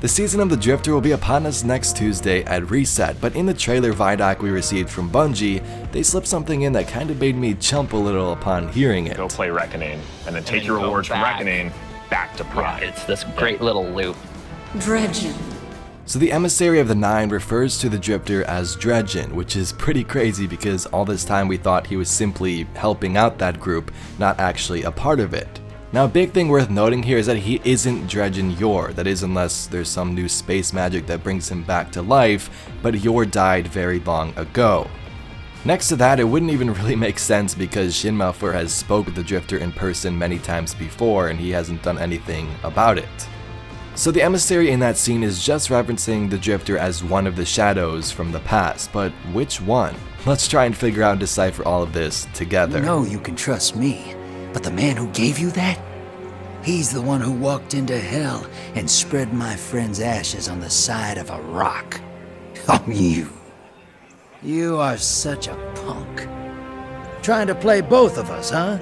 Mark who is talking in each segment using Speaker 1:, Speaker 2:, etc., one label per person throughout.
Speaker 1: The season of the Drifter will be upon us next Tuesday at Reset, but in the trailer Vidoc we received from Bungie, they slipped something in that kind of made me chump a little upon hearing it.
Speaker 2: Go play Reckoning, and then take your rewards from Reckoning back to Prime.
Speaker 3: Yeah, it's this great little loop.
Speaker 4: Dredgen.
Speaker 1: So the Emissary of the Nine refers to the Drifter as Dredgen, which is pretty crazy because all this time we thought he was simply helping out that group, not actually a part of it. Now, a big thing worth noting here is that he isn't Dredgen Yor, that is unless there's some new space magic that brings him back to life, but Yor died very long ago. Next to that, it wouldn't even really make sense because Shin Malphur has spoke with the Drifter in person many times before and he hasn't done anything about it. So the Emissary in that scene is just referencing the Drifter as one of the shadows from the past, but which one? Let's try and figure out and decipher all of this together.
Speaker 5: You know you can trust me. But the man who gave you that? He's the one who walked into hell and spread my friend's ashes on the side of a rock. Oh, you. You are such a punk. Trying to play both of us, huh?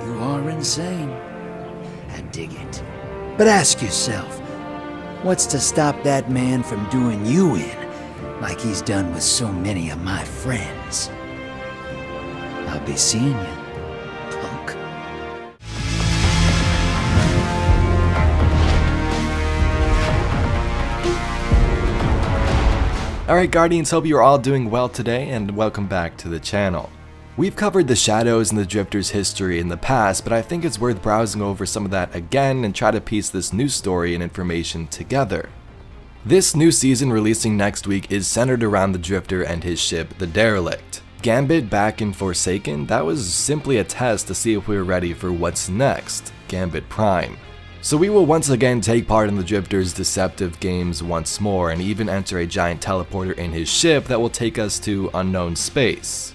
Speaker 5: You are insane. I dig it. But ask yourself, what's to stop that man from doing you in, like he's done with so many of my friends? I'll be seeing you.
Speaker 1: Alright Guardians, hope you are all doing well today and welcome back to the channel. We've covered the Shadows and the Drifter's history in the past, but I think it's worth browsing over some of that again and try to piece this new story and information together. This new season releasing next week is centered around the Drifter and his ship, the Derelict. Gambit back in Forsaken, that was simply a test to see if we were ready for what's next, Gambit Prime. So we will once again take part in the Drifter's deceptive games once more and even enter a giant teleporter in his ship that will take us to unknown space.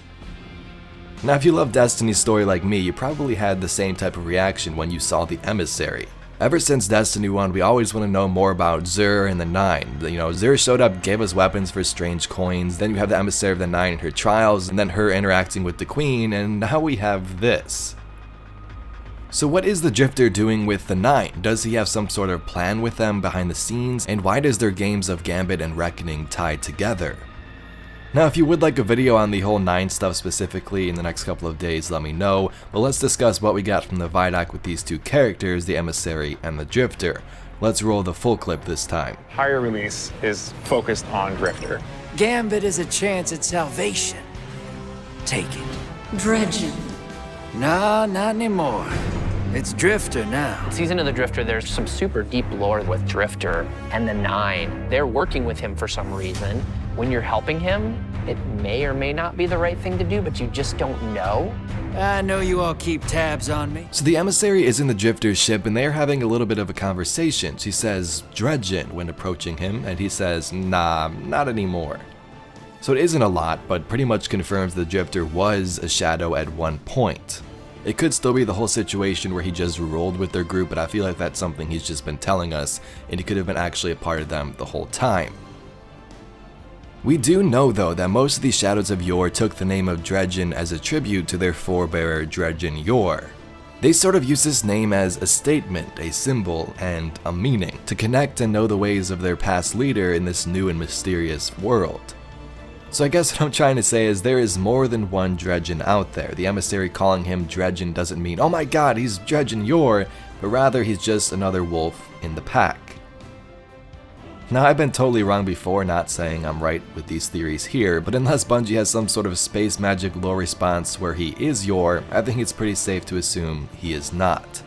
Speaker 1: Now if you love Destiny's story like me, you probably had the same type of reaction when you saw the Emissary. Ever since Destiny 1, we always want to know more about Xur and the Nine. You know, Xur showed up, gave us weapons for strange coins, then you have the Emissary of the Nine and her trials, and then her interacting with the Queen, and now we have this. So what is the Drifter doing with the Nine? Does he have some sort of plan with them behind the scenes? And why does their games of Gambit and Reckoning tie together? Now if you would like a video on the whole Nine stuff specifically in the next couple of days, let me know, but let's discuss what we got from the Vidoc with these two characters, the Emissary and the Drifter. Let's roll the full clip this time.
Speaker 2: Higher release is focused on Drifter.
Speaker 5: Gambit is a chance at salvation. Take it.
Speaker 4: Dredgen.
Speaker 5: No, not anymore. It's Drifter now.
Speaker 3: Season of the Drifter, there's some super deep lore with Drifter and the Nine. They're working with him for some reason. When you're helping him, it may or may not be the right thing to do, but you just don't know.
Speaker 5: I know you all keep tabs on me.
Speaker 1: So the Emissary is in the Drifter's ship and they're having a little bit of a conversation. She says Dredgen when approaching him and he says, nah, not anymore. So it isn't a lot, but pretty much confirms the Drifter was a shadow at one point. It could still be the whole situation where he just rolled with their group, but I feel like that's something he's just been telling us, and he could have been actually a part of them the whole time. We do know though that most of these Shadows of Yor took the name of Dredgen as a tribute to their forebearer Dredgen Yor. They sort of use this name as a statement, a symbol, and a meaning, to connect and know the ways of their past leader in this new and mysterious world. So I guess what I'm trying to say is there is more than one Dredgen out there. The Emissary calling him Dredgen doesn't mean, oh my god, he's Dredgen Yor, but rather he's just another wolf in the pack. Now I've been totally wrong before, not saying I'm right with these theories here, but unless Bungie has some sort of space magic lore response where he is Yor, I think it's pretty safe to assume he is not.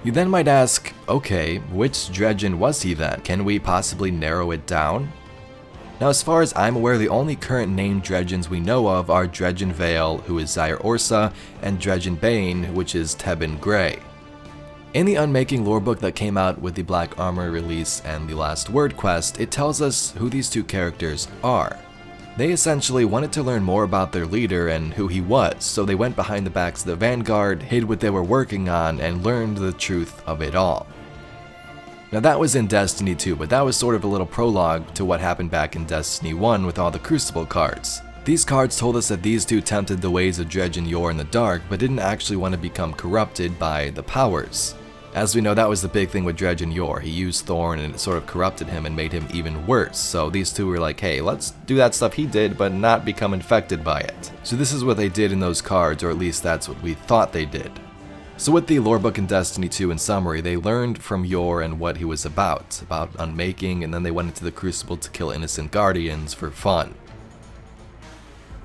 Speaker 1: You then might ask, okay, which Dredgen was he then? Can we possibly narrow it down? Now as far as I'm aware, the only current named Dredgens we know of are Dredgen Vale, who is Zyre Orsa, and Dredgen Bane, which is Tebin Grey. In the Unmaking lorebook that came out with the Black Armor release and the Last Word quest, it tells us who these two characters are. They essentially wanted to learn more about their leader and who he was, so they went behind the backs of the Vanguard, hid what they were working on, and learned the truth of it all. Now that was in Destiny 2, but that was sort of a little prologue to what happened back in Destiny 1 with all the Crucible cards. These cards told us that these two tempted the ways of Dredgen Yor in the dark, but didn't actually want to become corrupted by the powers. As we know, that was the big thing with Dredgen Yor. He used Thorn and it sort of corrupted him and made him even worse. So these two were like, hey, let's do that stuff he did, but not become infected by it. So this is what they did in those cards, or at least that's what we thought they did. So with the Lorebook and Destiny 2 in summary, they learned from Yor and what he was about Unmaking, and then they went into the Crucible to kill innocent Guardians for fun.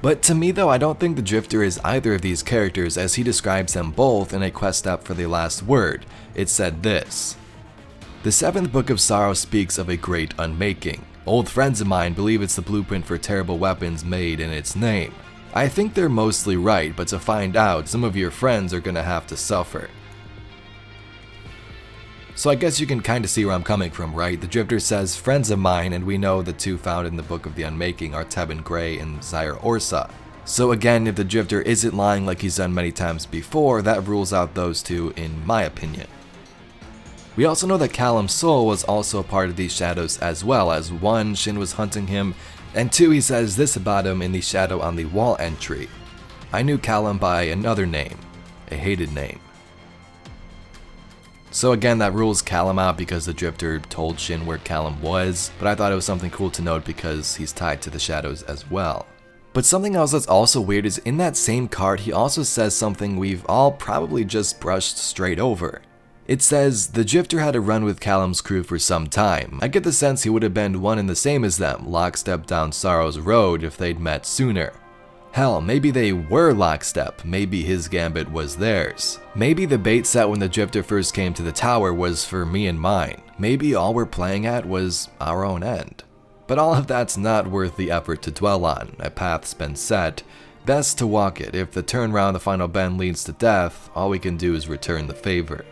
Speaker 1: But to me though, I don't think the Drifter is either of these characters, as he describes them both in a quest app for the Last Word. It said this: "The 7th Book of Sorrow speaks of a great unmaking. Old friends of mine believe it's the blueprint for terrible weapons made in its name. I think they're mostly right, but to find out, some of your friends are gonna have to suffer." So I guess you can kinda see where I'm coming from, right? The Drifter says friends of mine, and we know the two found in the Book of the Unmaking are Tebin Gray and Zyre Orsa. So again, if the Drifter isn't lying like he's done many times before, that rules out those two in my opinion. We also know that Callum's soul was also a part of these shadows as well, as 1, Shin was hunting him, and 2, he says this about him in the shadow on the wall entry: "I knew Callum by another name, a hated name." So again, that rules Callum out because the Drifter told Shin where Callum was, but I thought it was something cool to note because he's tied to the shadows as well. But something else that's also weird is in that same card, he also says something we've all probably just brushed straight over. It says, "The Drifter had a run with Callum's crew for some time. I get the sense he would have been one and the same as them, lockstep down Sorrow's road if they'd met sooner. Hell, maybe they were lockstep, maybe his Gambit was theirs. Maybe the bait set when the Drifter first came to the tower was for me and mine. Maybe all we're playing at was our own end. But all of that's not worth the effort to dwell on. A path's been set. Best to walk it. If the turn round the final bend leads to death, all we can do is return the favor."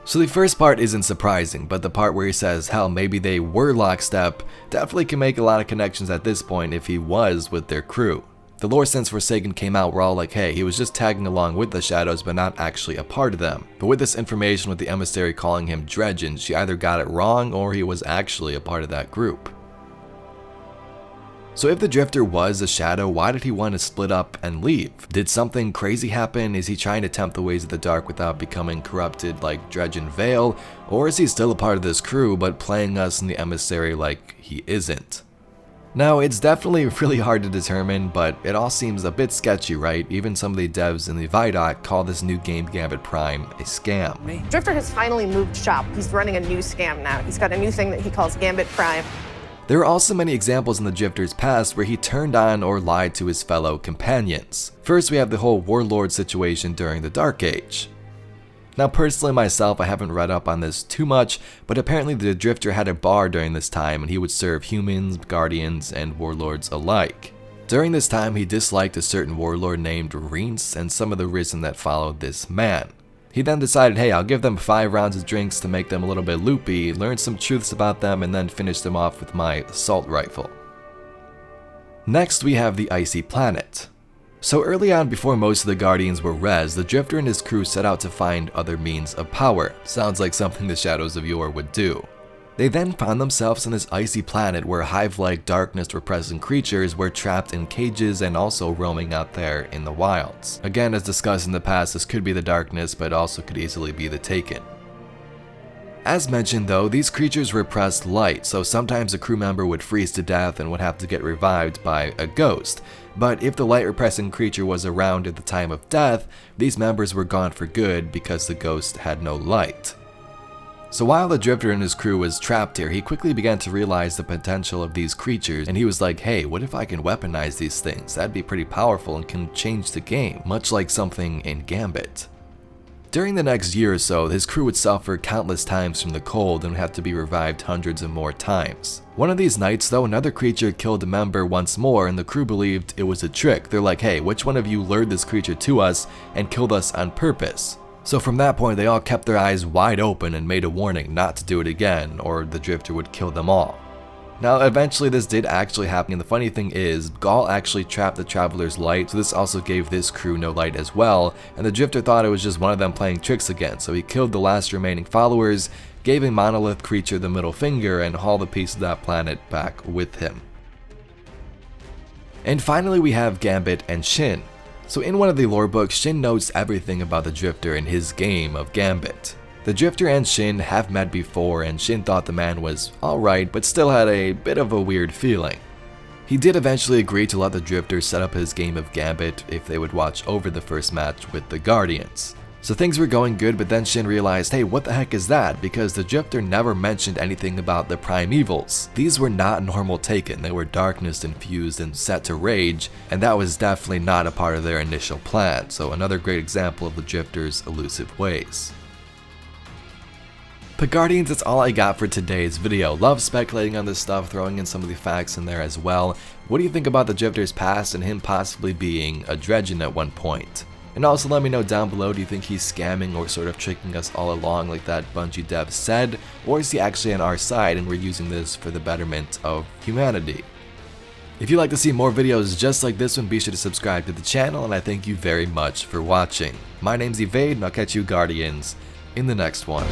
Speaker 1: So the first part isn't surprising, but the part where he says, hell, maybe they were lockstep, definitely can make a lot of connections at this point if he was with their crew. The lore since Forsaken came out, we're all like, hey, he was just tagging along with the shadows but not actually a part of them. But with this information with the Emissary calling him Dredgen, she either got it wrong or he was actually a part of that group. So if the Drifter was a shadow, why did he want to split up and leave? Did something crazy happen? Is he trying to tempt the ways of the dark without becoming corrupted like Dredgen Vale? Or is he still a part of this crew but playing us in the Emissary like he isn't? Now, it's definitely really hard to determine, but it all seems a bit sketchy, right? Even some of the devs in the Vidoc call this new game Gambit Prime a scam.
Speaker 6: Drifter has finally moved shop. He's running a new scam now. He's got a new thing that he calls Gambit Prime.
Speaker 1: There are also many examples in the Drifter's past where he turned on or lied to his fellow companions. First, we have the whole warlord situation during the Dark Age. Now personally myself, I haven't read up on this too much, but apparently the Drifter had a bar during this time and he would serve humans, guardians, and warlords alike. During this time, he disliked a certain warlord named Reince and some of the risen that followed this man. He then decided, hey, I'll give them 5 rounds of drinks to make them a little bit loopy, learn some truths about them, and then finish them off with my assault rifle. Next, we have the Icy Planet. So early on, before most of the Guardians were res, the Drifter and his crew set out to find other means of power. Sounds like something the Shadows of Yor would do. They then found themselves on this icy planet where hive-like darkness-repressing creatures were trapped in cages and also roaming out there in the wilds. Again, as discussed in the past, this could be the darkness, but also could easily be the Taken. As mentioned though, these creatures repressed light, so sometimes a crew member would freeze to death and would have to get revived by a ghost. But if the light-repressing creature was around at the time of death, these members were gone for good because the ghost had no light. So while the Drifter and his crew was trapped here, he quickly began to realize the potential of these creatures, and he was like, hey, what if I can weaponize these things? That'd be pretty powerful and can change the game, much like something in Gambit. During the next year or so, his crew would suffer countless times from the cold and would have to be revived hundreds of more times. One of these nights though, another creature killed a member once more and the crew believed it was a trick. They're like, hey, which one of you lured this creature to us and killed us on purpose? So from that point, they all kept their eyes wide open and made a warning not to do it again, or the Drifter would kill them all. Now, eventually this did actually happen, and the funny thing is, Gaul actually trapped the Traveler's light, so this also gave this crew no light as well, and the Drifter thought it was just one of them playing tricks again, so he killed the last remaining followers, gave a monolith creature the middle finger, and hauled a piece of that planet back with him. And finally we have Gambit and Shin. So in one of the lore books, Shin knows everything about the Drifter in his game of Gambit. The Drifter and Shin have met before, and Shin thought the man was alright, but still had a bit of a weird feeling. He did eventually agree to let the Drifter set up his game of Gambit if they would watch over the first match with the Guardians. So things were going good, but then Shin realized, hey, what the heck is that? Because the Drifter never mentioned anything about the Primevals. These were not normal Taken, they were darkness infused and set to rage, and that was definitely not a part of their initial plan, so another great example of the Drifter's elusive ways. But Guardians, that's all I got for today's video. Love speculating on this stuff, throwing in some of the facts in there as well. What do you think about the Drifter's past and him possibly being a Dredgen at one point? And also let me know down below, do you think he's scamming or sort of tricking us all along like that Bungie dev said? Or is he actually on our side and we're using this for the betterment of humanity? If you'd like to see more videos just like this one, be sure to subscribe to the channel, and I thank you very much for watching. My name's Evade, and I'll catch you Guardians in the next one.